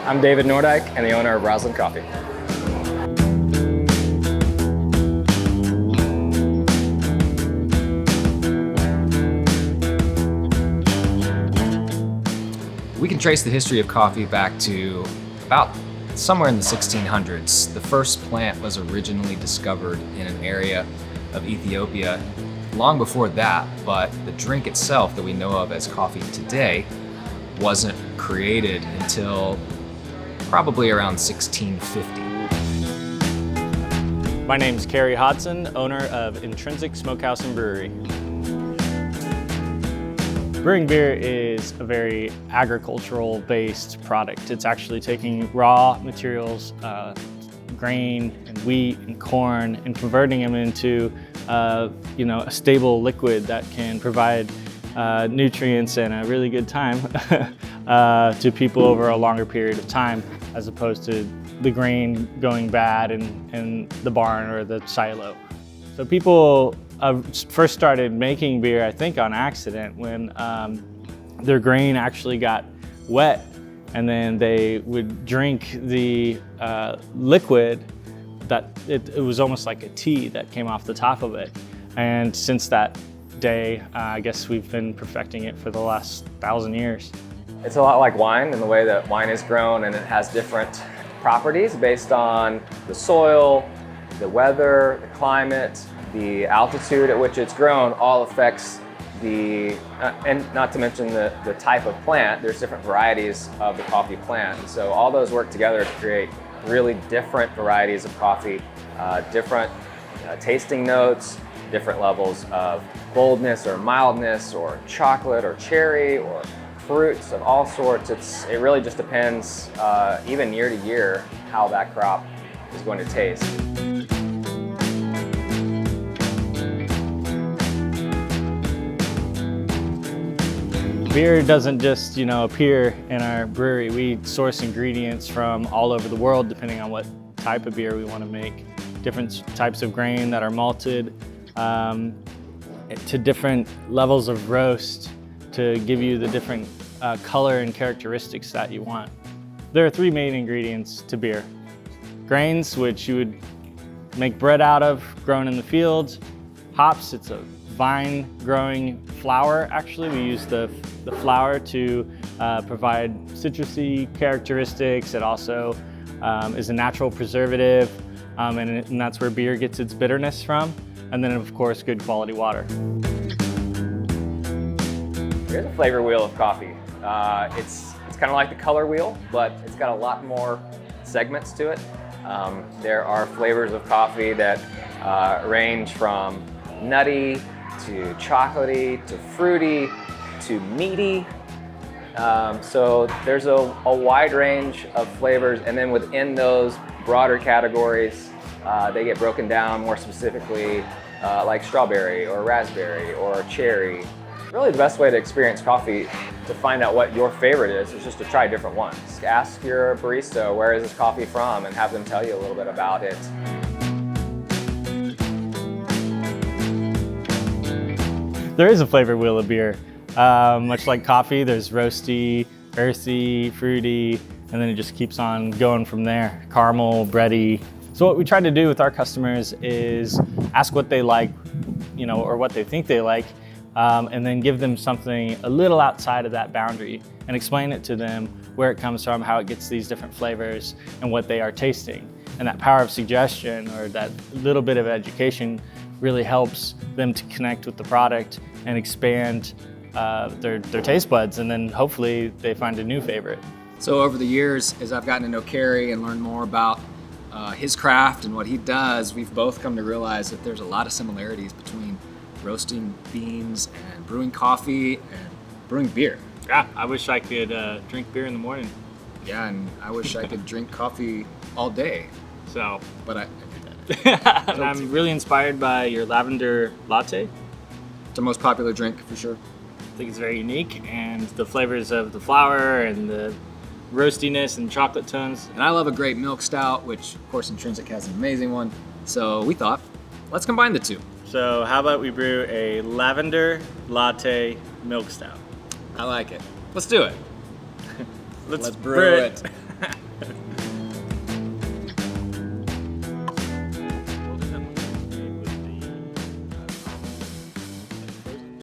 I'm David Nordyke and the owner of Rosalind Coffee. We can trace the history of coffee back to about somewhere in the 1600s. The first plant was originally discovered in an area of Ethiopia long before that, but the drink itself that we know of as coffee today wasn't created until probably around 1650. My name's Kerry Hodson, owner of Intrinsic Smokehouse and Brewery. Brewing beer is a very agricultural-based product. It's actually taking raw materials, grain and wheat and corn, and converting them into a stable liquid that can provide nutrients and a really good time to people over a longer period of time, as opposed to the grain going bad in the barn or the silo. So people first started making beer, I think, on accident when their grain actually got wet, and then they would drink the liquid that it was almost like a tea that came off the top of it. And since that day, I guess we've been perfecting it for the last 1,000 years. It's a lot like wine in the way that wine is grown, and it has different properties based on the soil, the weather, the climate, the altitude at which it's grown. All affects the, and not to mention the type of plant. There's different varieties of the coffee plant. And so all those work together to create really different varieties of coffee, different tasting notes, different levels of boldness or mildness or chocolate or cherry or fruits of all sorts. It really just depends, even year to year, how that crop is going to taste. Beer doesn't just, appear in our brewery. We source ingredients from all over the world, depending on what type of beer we want to make. Different types of grain that are malted to different levels of roast to give you the different color and characteristics that you want. There are 3 main ingredients to beer. Grains, which you would make bread out of, grown in the fields. Hops, it's a vine growing flower. Actually, we use the flower to provide citrusy characteristics. It also is a natural preservative, and that's where beer gets its bitterness from. And then, of course, good quality water. Here's a flavor wheel of coffee. It's kind of like the color wheel, but it's got a lot more segments to it. There are flavors of coffee that range from nutty to chocolatey to fruity to meaty. So there's a wide range of flavors, and then within those broader categories, they get broken down more specifically, like strawberry or raspberry or cherry. Really, the best way to experience coffee, to find out what your favorite is just to try different ones. Ask your barista, where is this coffee from, and have them tell you a little bit about it. There is a flavor wheel of beer. Much like coffee, there's roasty, earthy, fruity, and then it just keeps on going from there. Caramel, bready. So what we try to do with our customers is ask what they like, or what they think they like, and then give them something a little outside of that boundary and explain it to them where it comes from, how it gets these different flavors, and what they are tasting. And that power of suggestion, or that little bit of education, really helps them to connect with the product and expand their taste buds, and then hopefully they find a new favorite. So over the years, as I've gotten to know Kerry and learned more about his craft and what he does, we've both come to realize that there's a lot of similarities between roasting beans and brewing coffee and brewing beer. Yeah, I wish I could drink beer in the morning. Yeah, and I wish I could drink coffee all day. So, But I do that. and I'm really inspired by your Lavender Latte. It's the most popular drink for sure. I think it's very unique, and the flavors of the flower and the roastiness and chocolate tones. And I love a great milk stout, which of course Intrinsic has an amazing one. So we thought, let's combine the two. So how about we brew a Lavender Latte milk stout? I like it. Let's do it. Let's brew it.